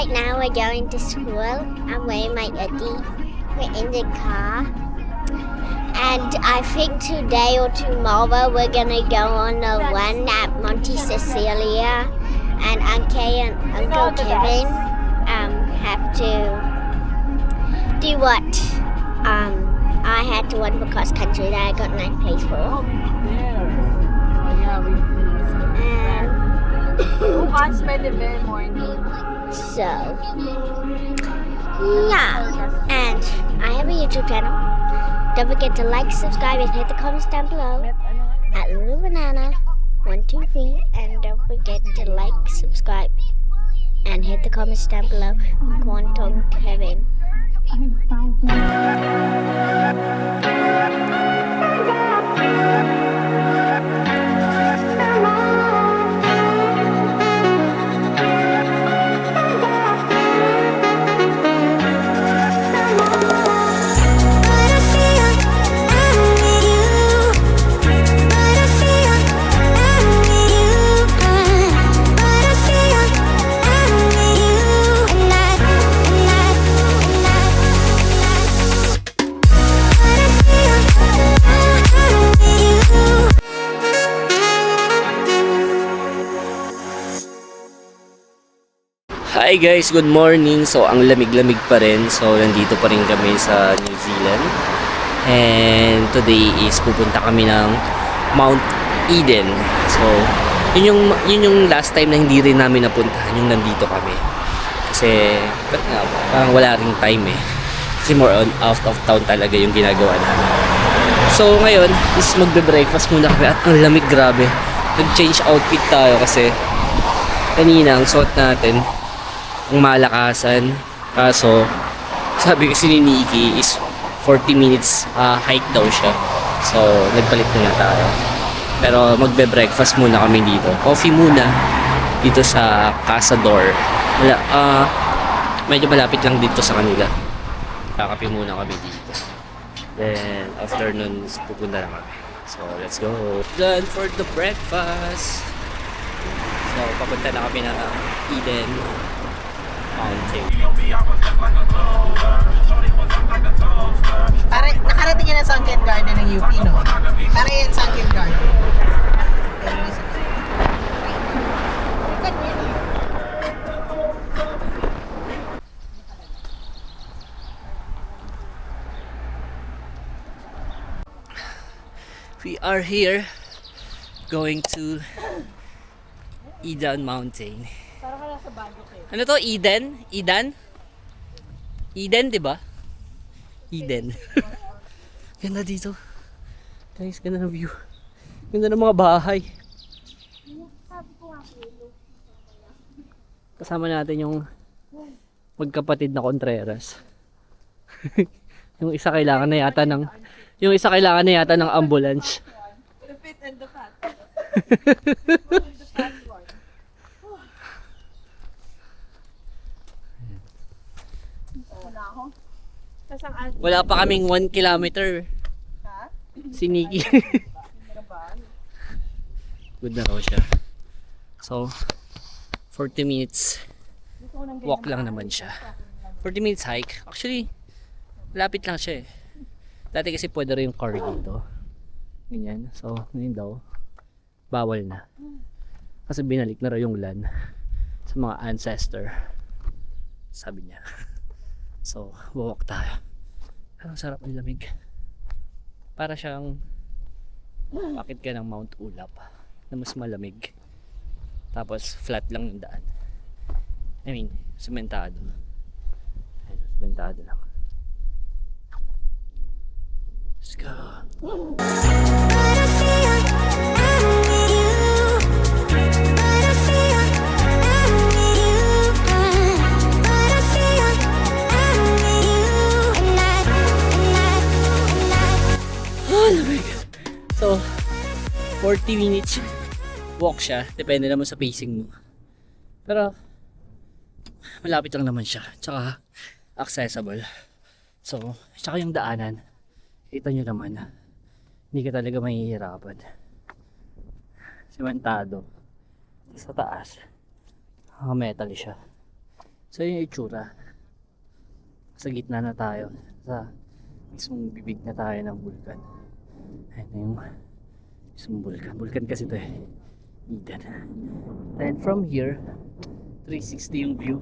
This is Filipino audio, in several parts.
Right now we're going to school. I'm with my Eddie. We're in the car. And I think today or tomorrow we're gonna go on a run at Monte Cecilia. And Uncle Kevin have to do what I had to run for cross country that I got ninth place for. Who wants by the very morning? So, yeah. And I have a YouTube channel. Don't forget to like, subscribe, and hit the comments down below at Little Banana 123. And don't forget to like, subscribe, and hit the comments down below. Quantum Kevin. Hi guys, good morning. So ang lamig-lamig pa rin. So nandito pa rin kami sa New Zealand. And today is pupunta kami ng Mount Eden. So yun yung last time na hindi rin namin napuntahan, yung nandito kami. Kasi parang wala ring time eh. Kasi more on out of town talaga yung ginagawa namin. So ngayon is magbe-breakfast muna kami at ang lamig, grabe. Nag-change outfit tayo kasi kanina ang suot natin ang malakasan, kaso sabi kasi ni Nikki is 40 minutes hike daw siya, so nagpalit na tayo. Pero magbe-breakfast muna kami dito, coffee muna dito sa Cazador. Medyo malapit lang dito sa kanila, kakape muna kami dito, then after nun pupunta na kami. So let's go. Done for the breakfast. So papunta na kami na Eden Mountain. Para nakarating yan ang Sunken Garden ng UP, no? Para yan Sunken Garden. We are here going to Eden Mountain. Ano to? Eden? Eden? Eden, di ba? Eden. Ganda dito. Guys, ganda ng view. Ganda ng mga bahay. Kasama natin yung magkapatid na Contreras. Yung isa kailangan na yata ng ambulance. The fit and the fat. Wala pa kaming 1 kilometer. Si Nikki. Good na raw siya. So, 40 minutes walk lang naman siya. 40 minutes hike. Actually, lapit lang siya eh. Dati kasi pwede rin yung car dito. Ganyan. So, ngayon daw, bawal na. Kasi binalik na raw yung land sa mga ancestor. Sabi niya. So, walk tayo. Ang sarap ng lamig. Para siyang pakit ka ng Mount Ulap na mas malamig. Tapos flat lang yung daan. I mean, sementado. Ayun, sementado lang. Let's go. So, 40 minutes walk siya. Depende naman sa pacing mo. Pero, malapit lang naman siya. Tsaka, accessible. So, tsaka yung daanan. Kita nyo naman. Hindi ka talaga mahihirapan. Sementado. Sa taas, metal siya. So yun yung itsura. Sa gitna na tayo. Sa mismong bibig na tayo ng bulkan. Ayun na yung mismong bulkan. Bulkan kasi ito eh. Eden. Then from here, 360 yung view.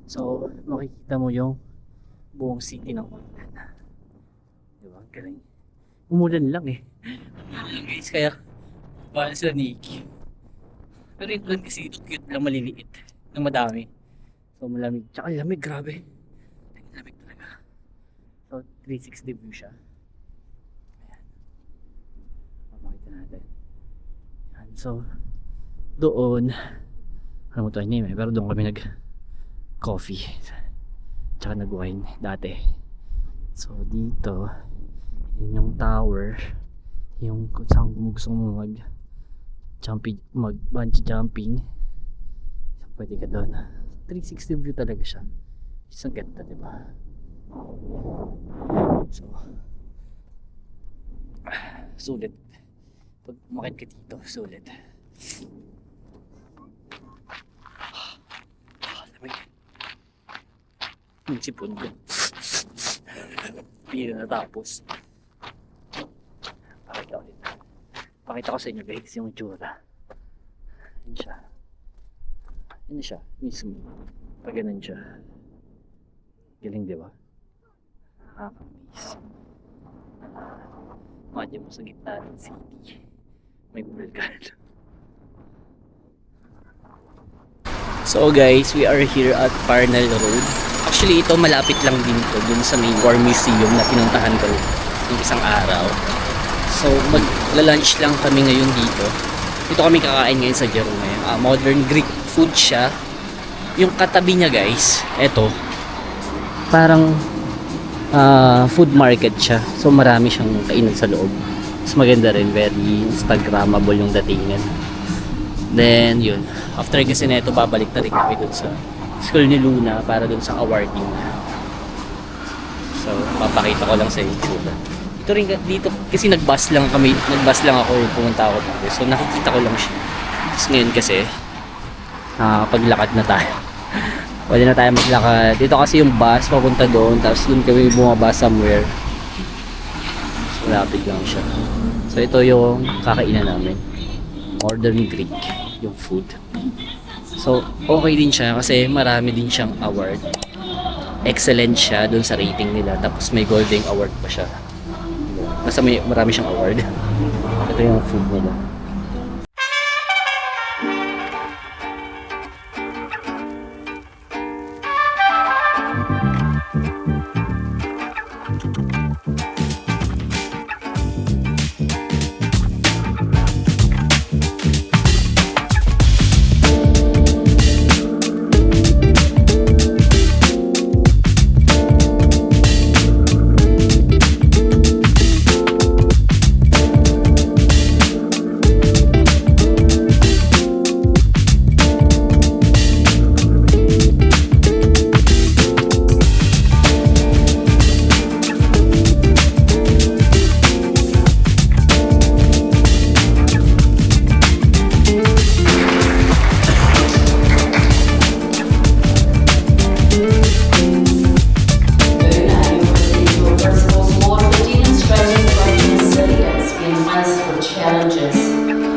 So makikita mo yung buong city ng Bulkan. Diba? Ang galing. Umulan lang eh. Guys, kaya bala sila Nikki. Pero ito lang kasi ito cute lang, maliliit. Na madami. So malamig. Tsaka lamig, grabe. Lamig talaga. So 360 view siya. Ayan. Papakita natin. Ayan. So doon, ano mo ito, hindi eh. Pero doon kami nag coffee. Tsaka nag wine dati. So dito, yun yung tower. Yung kung saan gusto mo mag bungee jumping, pwede ka doon. 360 view talaga siya. Isang ganda, diba? So sulit pag umakit ka dito, sulit. Lamig. Yung sipon ko hindi na natapos. Pakita ko sa inyo guys yung itsura. Yan siya. Yan siya mismo. Pag ganun siya. Galing, diba? Nakakamiss. Imagine mo sa gitna ng city, may bulkan. So guys, we are here at Parnell Road. Actually ito malapit lang din to dun sa may War Museum na pinuntahan ko yung isang araw. So magla-lunch lang kami ngayon dito. Dito kami kakain ngayon sa Jero ngayon. Modern Greek food siya. Yung katabi niya guys, eto, parang food market siya. So marami siyang kainan sa loob. Mas maganda rin, very Instagrammable yung datingan. Then yun, after kasi neto babalik na rin kami dun sa school ni Luna para dun sa awarding. So papakita ko lang sa YouTube. Ito rin dito kasi nag-bus lang kami, nag-bus lang ako, pumunta ako dito. So nakikita ko lang siya. Tapos ngayon kasi paglakad na tayo. Pwede na tayo maglakad. Dito kasi yung bus papunta doon, tapos doon kami bumaba somewhere. So lapit lang siya. So ito yung kakainan namin. Modern Greek yung food. So okay din siya kasi marami din siyang award. Excellent siya doon sa rating nila. Tapos may golden award pa siya. Basta marami siyang award. Ito yung food nila.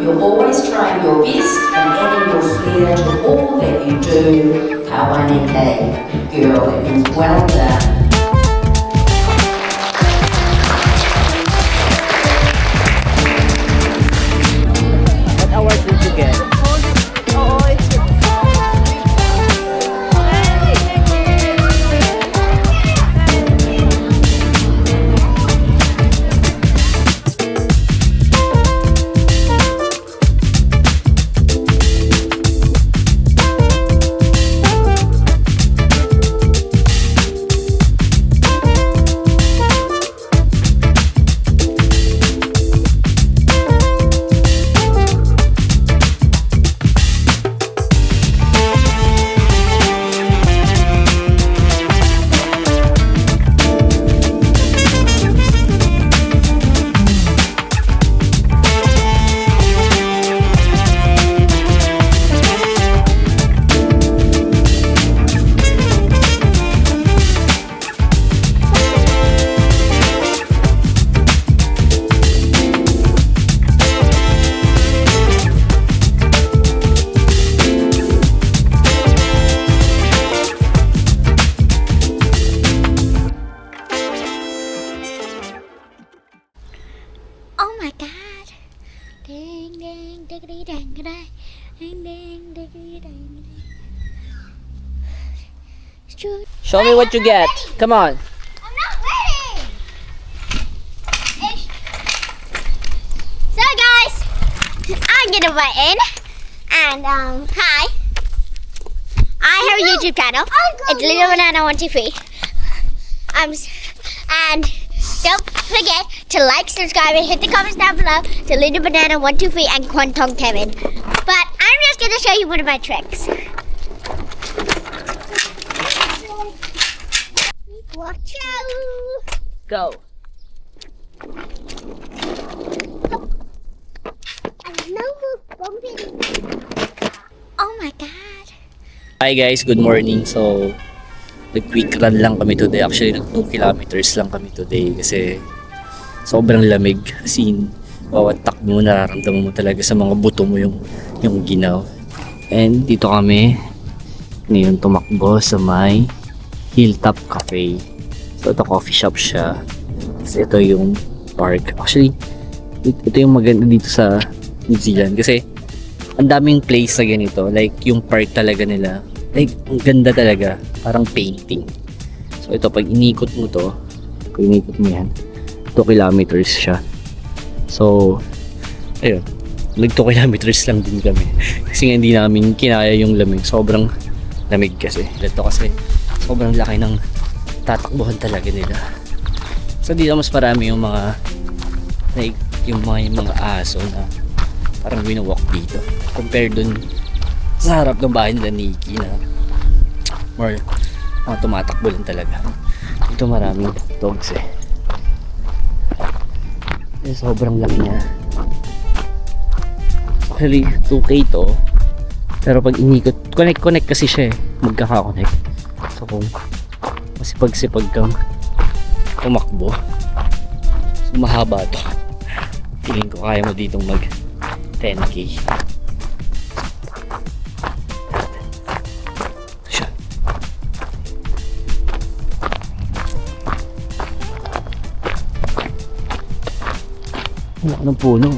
You're always trying your best and adding your flair to all that you do. Kawaneke, girl, it means well done. What award did you get? Show me what you get. Come on. I'm not ready. So guys, I'm gonna butt in, and hi. I have a YouTube channel. It's Little Banana 123. And don't forget to like, subscribe, and hit the comments down below to Little Banana 123 and Quantum Kevin. But I'm just gonna show you one of my tricks. Watch out! Go. No more bumping. Oh my God. Hi guys, good morning. So, nag-quick run lang kami today. Actually, nag 2 kilometers lang kami today kasi sobrang lamig. As in, bawat takbo mo, nararamdaman mo talaga sa mga buto mo yung ginaw. And dito kami ngayon tumakbo sa may Hilltop Cafe. So, ito coffee shop siya. Kasi ito yung park. Actually, ito yung maganda dito sa New Zealand kasi ang daming place na ganito. Like, yung park talaga nila. Like, ang ganda talaga. Parang painting. So, ito, pag inikot mo to, pag inikot mo yan, 2 kilometers siya. So, ayun. Like 2 kilometers lang din kami. Kasi nga hindi namin kinaya yung lamig. Sobrang lamig kasi. Ito kasi, sobrang laki ng tatakbuhan talaga nila. So, dito mas marami yung mga, like, yung mga aso na parang winawalk dito. Compared dun sa harap ng bahay nila Nikki na more mga tumatakbo lang talaga. Dito maraming dogs eh. Sobrang laki niya. Actually 2K to, pero pag inikot, connect kasi siya eh. Magkaka-connect. So kung masipag-sipag kang tumakbo, so mahaba to. Feeling ko kaya mo ditong mag 10K. Siya. Wala ka ng puno.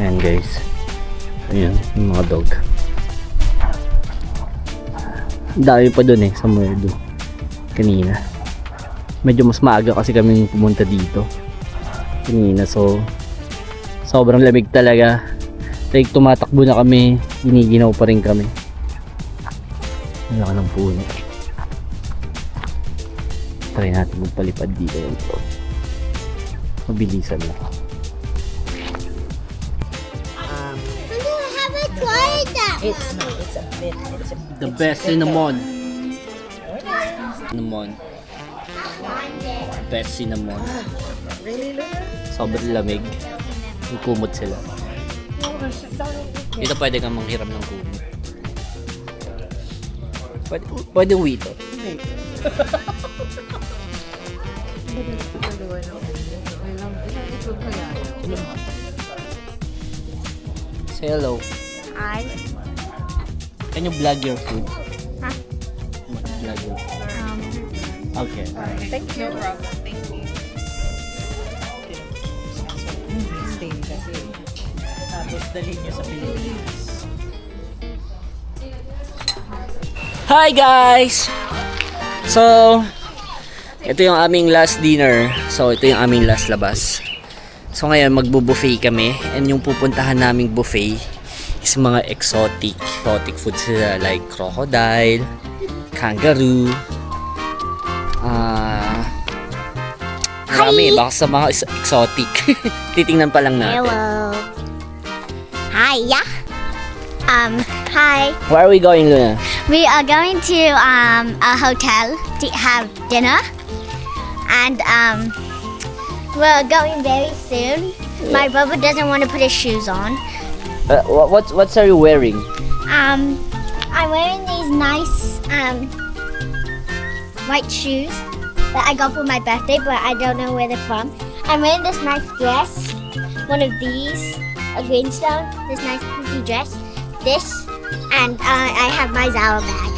Ayan guys. Ayan, yung mga dog. Dami pa dun eh, sa Muerdo kanina. Medyo mas maaga kasi kami pumunta dito kanina, so sobrang lamig talaga. Like tumatakbo na kami, giniginaw pa rin kami. Wala ka ng puno. Try natin magpalipad dito yung to. Mabilisan lang. It's not. It's a bit. The best cinnamon. Cinnamon. Best cinnamon. Really, Luna? Sobrang lamig. Yung kumot sila. Dito pwede kang manghiram ng kumot. Pwede wito. Say hello. Hi. Can you vlog your food? Huh? Vlog your food. Okay. Thank you. No problem. Thank you. Stay kasi. Tapos dalhin nyo sa Pilipinas. Hi guys! So, ito yung aming last dinner. So, ito yung aming last labas. So, ngayon magbo-buffet kami. And yung pupuntahan naming buffet is mga exotic foods sila like crocodile, kangaroo, marami, baka sa mga exotic. Titingnan pa lang natin. Hello. Hi, yeah. Hi. Where are we going, Luna? We are going to a hotel to have dinner, and we're going very soon. My brother doesn't want to put his shoes on. What are you wearing? I'm wearing these nice white shoes that I got for my birthday, but I don't know where they're from. I'm wearing this nice dress, one of these, a greenstone, this nice pretty dress, this, and I have my Zara bag.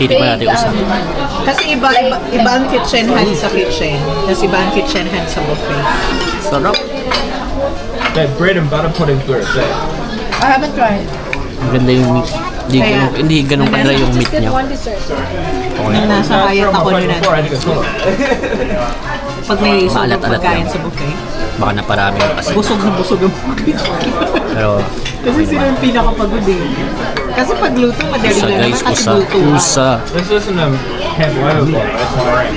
Titikman natin usap. Kasi iba ang kitchen hand sa kitchen. Tapos iba ang kitchen hand sa buffet. Sarap. That bread and butter pudding's where it's at. I haven't tried. Maganda yung meat. Hindi ganun kadry yung meat niya. Nung nasa hayat ako nyo na. Before I think it's full. Pag may sobrang Maalat-alat pagkain lang. sa buffet, Baka na parami yung kasi. busog na busog ang Pero, Kasi sila yung pinakapagod eh. Kasi pagluto, madali usa lang guys, naman kasi usa. luto. Usa. Let's listen to Head Weather Book. That's all right.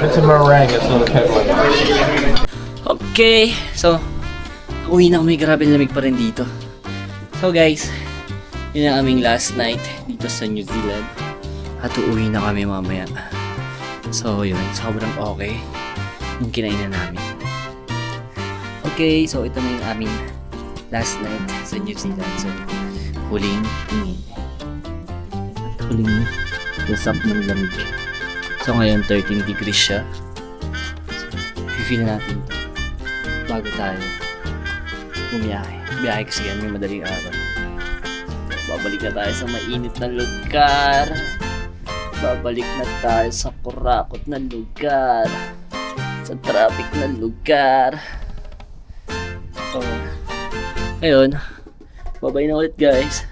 It's a meringue. It's not a pet weather. Okay, so uwi na kami, grabe lamig pa rin dito. So guys, yun ang aming last night dito sa New Zealand. At uuwi na kami mamaya. So yun, sobrang okay yung kinainan namin. Okay, so ito na yung aming last night sa New Zealand. So huling tingin. At huling lasap ng lamig. So ngayon 13 degrees siya. I-feel natin ito bago tayo bumiyahe. Biyahe kasi yan, may madaling araw. Babalik na tayo sa mainit na lugar. Babalik na tayo sa kurakot na lugar. Sa traffic na lugar. So, ngayon, bye-bye na ulit guys.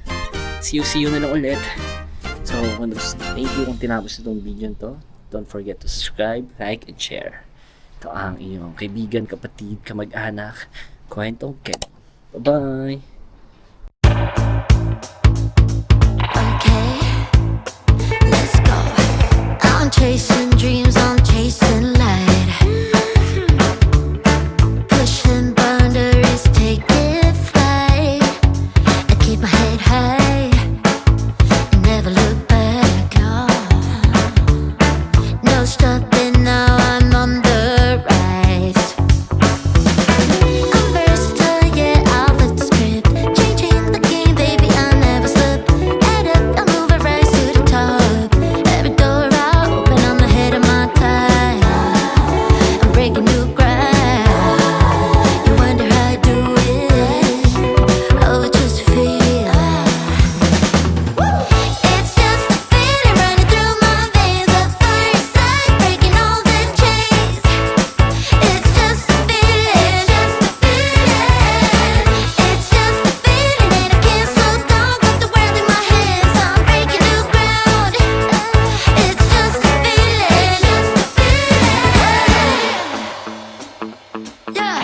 See you na lang ulit. So, thank you kung tinapos itong video to. Don't forget to subscribe, like, and share. Ito ang iyong kaibigan, kapatid, kamag-anak, Kwentong Ken. Bye-bye! Okay, let's go. I'm chasing dreams, I'm chasing light. Pushing boundaries, taking flight. I keep my head high, never look back. Oh. No stopping now, I'm on the rise. I'm versatile, yeah, I'll flip the script. Changing the game, baby, I'll never slip. Head up, I'll move it right to the top. Every door I open, I'm ahead of my time. I'm breaking new ground. You wonder how I do it. Oh, it's just a feel. It's just a feeling running through my veins. The fire side breaking all the chains. It's just a feeling, just a feeling. It's just a feeling, and I can't slow down. Got the world in my hands, I'm breaking new ground. It's just a feeling, just a feeling. Yeah.